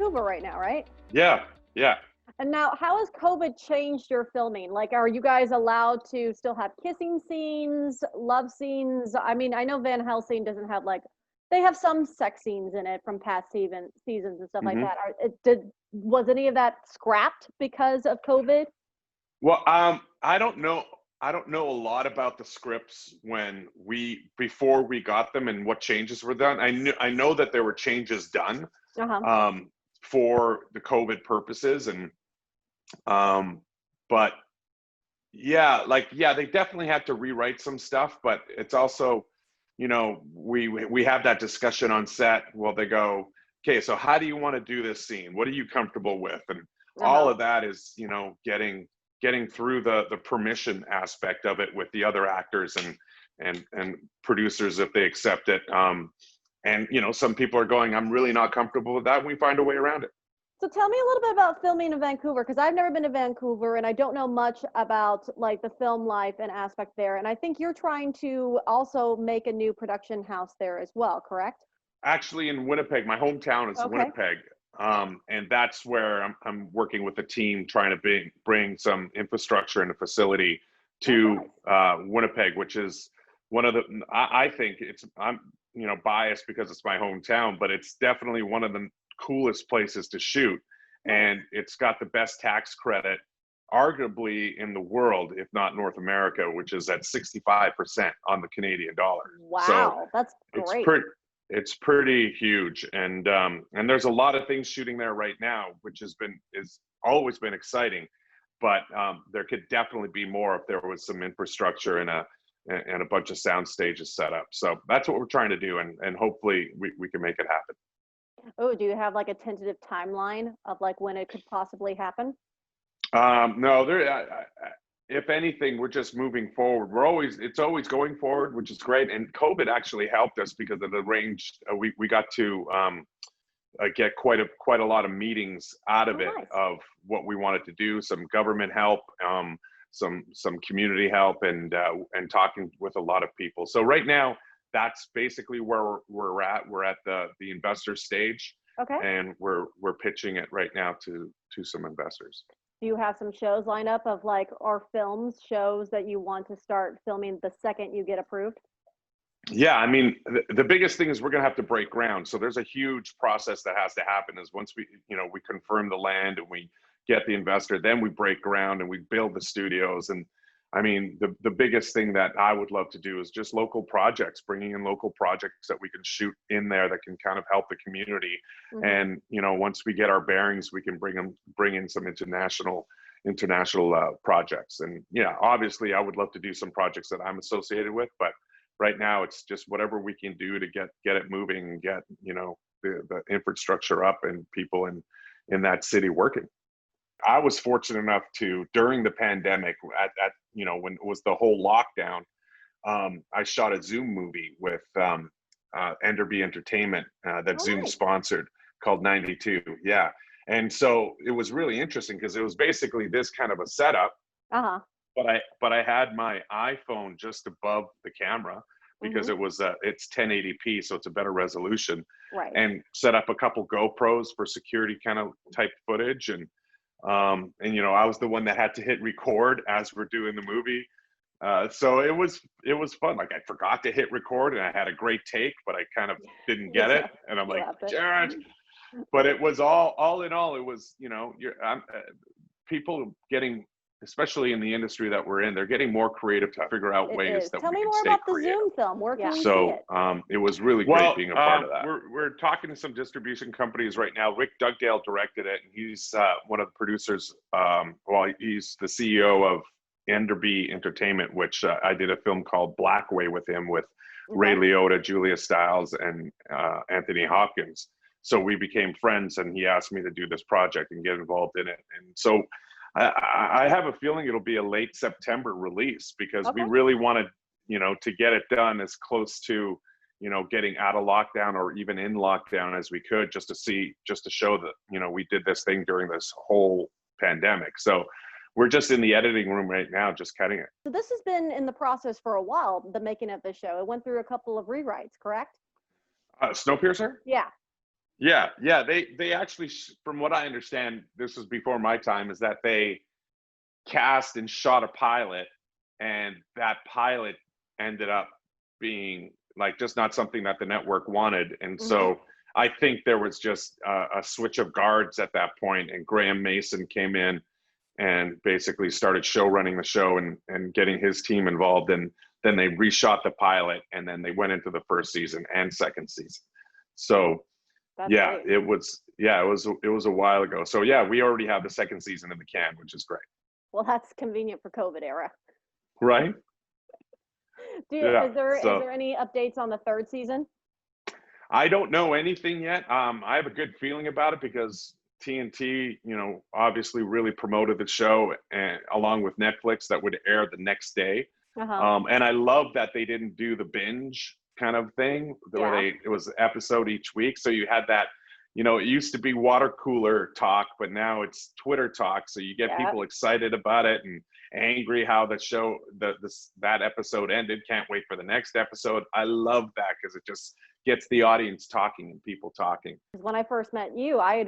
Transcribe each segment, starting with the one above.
Vancouver right now, right? Yeah, yeah. And now, how has COVID changed your filming? Like, are you guys allowed to still have kissing scenes, love scenes? I mean, I know Van Helsing doesn't have like, they have some sex scenes in it from past seasons and stuff like Hmm. that. Was any of that scrapped because of COVID? Well, I don't know. I don't know a lot about the scripts before we got them and what changes were done. I know that there were changes done Uh-huh. um, for the COVID purposes, and but yeah, they definitely had to rewrite some stuff. But it's also, we have that discussion on set. Well, they go, okay, so how do you want to do this scene? What are you comfortable with? And all Uh-huh. of that is, getting through the permission aspect of it with the other actors and producers if they accept it. And some people are going, I'm really not comfortable with that. And we find a way around it. So tell me a little bit about filming in Vancouver, because I've never been to Vancouver and I don't know much about like the film life and aspect there. And I think you're trying to also make a new production house there as well, correct? Actually, in Winnipeg, my hometown is Okay. Winnipeg. And that's where I'm working with a team trying to bring some infrastructure and a facility to Winnipeg, which is one of the, I think I'm, biased because it's my hometown, but it's definitely one of the coolest places to shoot. And it's got the best tax credit, arguably in the world, if not North America, which is at 65% on the Canadian dollar. Wow, So that's it's great. it's pretty huge, and there's a lot of things shooting there right now, which is always been exciting, but there could definitely be more if there was some infrastructure and a bunch of sound stages set up. So that's what we're trying to do, and hopefully we can make it happen. Oh, do you have like a tentative timeline of like when it could possibly happen? No, if anything, we're just moving forward. It's always going forward, which is great. And COVID actually helped us because of the range. We got to get quite a lot of meetings out of it, Nice. of what we wanted to do, some government help, some community help, and talking with a lot of people. So right now, that's basically where we're at. We're at the investor stage, Okay. and we're pitching it right now to some investors. Do you have some shows lined up of like, or shows that you want to start filming the second you get approved? Yeah, I mean, the biggest thing is we're going to have to break ground. So there's a huge process that has to happen. Is once we confirm the land and we get the investor, then we break ground and we build the studios. And I mean, the biggest thing that I would love to do is just local projects, bringing in local projects that we can shoot in there that can kind of help the community. Mm-hmm. And, once we get our bearings, we can bring in some international projects. And yeah, obviously I would love to do some projects that I'm associated with, but right now it's just whatever we can do to get it moving and get, the infrastructure up and people in that city working. I was fortunate enough to, during the pandemic, when it was the whole lockdown, I shot a Zoom movie with Enderby Entertainment that Zoom sponsored, called 92. Yeah. And so it was really interesting because it was basically this kind of a setup. Uh-huh. But I had my iPhone just above the camera because it's 1080p, so it's a better resolution. Right. And set up a couple GoPros for security kind of type footage, and I was the one that had to hit record as we're doing the movie. So it was fun. Like, I forgot to hit record and I had a great take, but I kind of didn't get it. And I'm like, Jared. But it was all in all, it was, people getting, especially in the industry that we're in, they're getting more creative to figure out ways that we can stay creative. Tell me more about the Zoom film. Where can we see it? It was really great being a part of that. We're talking to some distribution companies right now. Rick Dugdale directed it, and he's one of the producers. He's the CEO of Enderby Entertainment, which I did a film called Blackway with him, with Ray Liotta, Julia Stiles, and Anthony Hopkins. So we became friends, and he asked me to do this project and get involved in it. And so I have a feeling it'll be a late September release, because we really wanted, to get it done as close to, getting out of lockdown or even in lockdown as we could, just to show that, we did this thing during this whole pandemic. So we're just in the editing room right now, just cutting it. So this has been in the process for a while, the making of the show. It went through a couple of rewrites, correct? Snowpiercer? Yeah. Yeah, yeah. They actually, from what I understand, this was before my time, is that they cast and shot a pilot, and that pilot ended up being like just not something that the network wanted, and Mm-hmm. so I think there was just a switch of guards at that point, and Graham Mason came in and basically started show running the show and getting his team involved, and then they reshot the pilot, and then they went into the first season and second season. So That's yeah, great. it was a while ago. So yeah, we already have the second season in the can, which is great. Well, that's convenient for COVID era. Right? Yeah. Is there So any updates on the third season? I don't know anything yet. I have a good feeling about it because TNT, obviously really promoted the show, and along with Netflix, that would air the next day. Uh-huh. And I love that they didn't do the binge kind of thing where Yeah. it was episode each week. So you had that, it used to be water cooler talk, but now it's Twitter talk. So you get Yeah. people excited about it and angry how the show, that episode ended. Can't wait for the next episode. I love that because it just gets the audience talking and people talking. When I first met you, I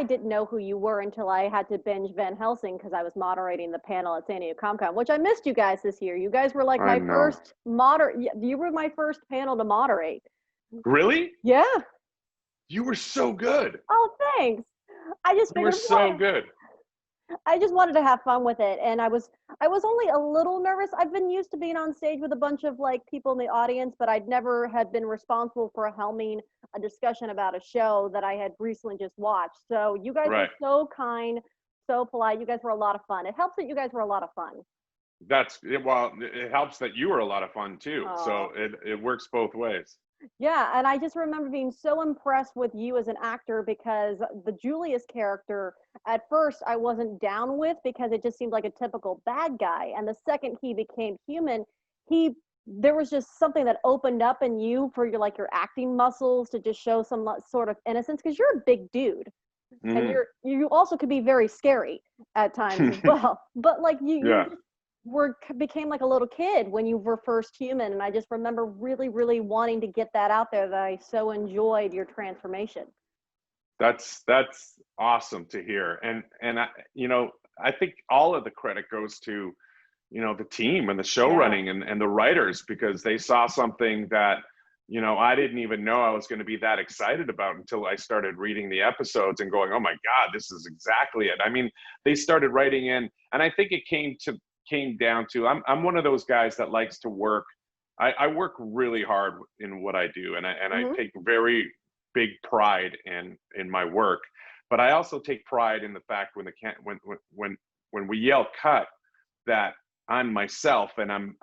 didn't know who you were until I had to binge Van Helsing because I was moderating the panel at San Diego Comic-Con, which I missed you guys this year. You guys were like I my know. first you were my first panel to moderate. Really? Yeah. You were so good. Oh, thanks. I just You were figured so good. I just wanted to have fun with it, and I was only a little nervous. I've been used to being on stage with a bunch of like people in the audience, but I'd never had been responsible for helming a discussion about a show that I had recently just watched. So you guys were so kind, so polite. You guys were a lot of fun. It helps that you guys were a lot of fun. It helps that you were a lot of fun too. Aww. So it works both ways. Yeah, and I just remember being so impressed with you as an actor because the Julius character, at first I wasn't down with because it just seemed like a typical bad guy. And the second he became human, there was just something that opened up in you for your acting muscles to just show some sort of innocence because you're a big dude. Mm-hmm. And you also could be very scary at times as well. But you became like a little kid when you were first human, and I just remember really, really wanting to get that out there that I so enjoyed your transformation. That's awesome to hear, and I think all of the credit goes to the team and the show running and the writers, because they saw something that I didn't even know I was going to be that excited about until I started reading the episodes and going, oh my God, this is exactly it. I mean, they started writing in, and I think it came down to I'm one of those guys that likes to work. I work really hard in what I do, and I take very big pride in my work. But I also take pride in the fact when we yell cut, that I'm myself and I'm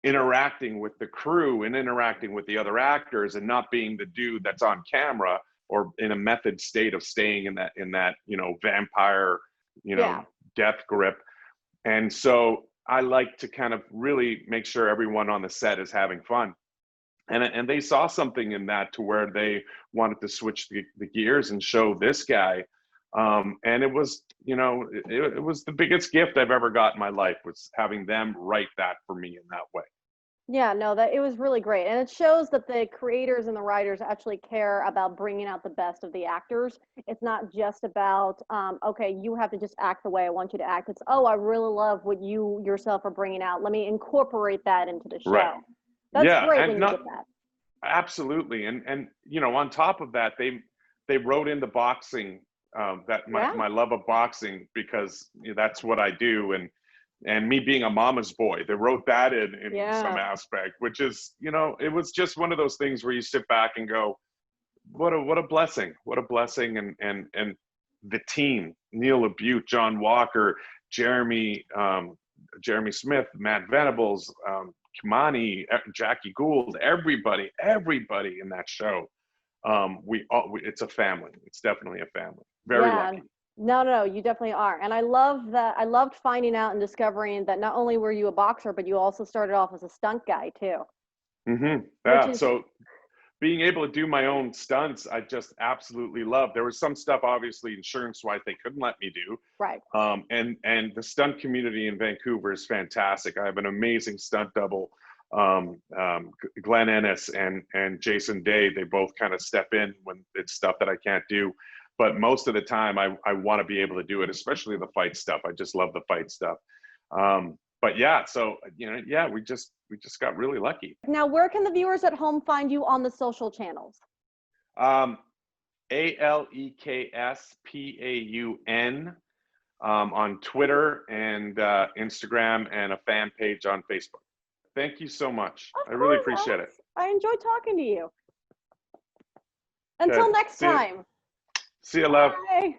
interacting with the crew and interacting with the other actors and not being the dude that's on camera or in a method state of staying in that vampire death grip. And so I like to kind of really make sure everyone on the set is having fun. And they saw something in that to where they wanted to switch the gears and show this guy. And it was, it was the biggest gift I've ever got in my life, was having them write that for me in that way. Yeah, no, it was really great. And it shows that the creators and the writers actually care about bringing out the best of the actors. It's not just about, okay, you have to just act the way I want you to act. It's, oh, I really love what you yourself are bringing out. Let me incorporate that into the show. Right. That's great when you get that. Absolutely. And on top of that, they wrote in the boxing, that my love of boxing, because that's what I do. And me being a mama's boy, they wrote that in some aspect, which is, it was just one of those things where you sit back and go, what a blessing, and the team, Neil LaBute, John Walker, Jeremy Smith, Matt Venables, Kimani, Jackie Gould, everybody in that show. It's a family. It's definitely a family. Very lucky. No, you definitely are. And I love that. I loved finding out and discovering that not only were you a boxer, but you also started off as a stunt guy too. Mm-hmm. Yeah. So being able to do my own stunts, I just absolutely love. There was some stuff, obviously, insurance-wise, they couldn't let me do. Right. And the stunt community in Vancouver is fantastic. I have an amazing stunt double Glenn Ennis and Jason Day, they both kind of step in when it's stuff that I can't do. But most of the time, I want to be able to do it, especially the fight stuff. I just love the fight stuff. But yeah, so we just got really lucky. Now, where can the viewers at home find you on the social channels? Aleks Paun on Twitter and Instagram, and a fan page on Facebook. Thank you so much. I really appreciate it. I enjoyed talking to you. Until next time. See you, love. Bye.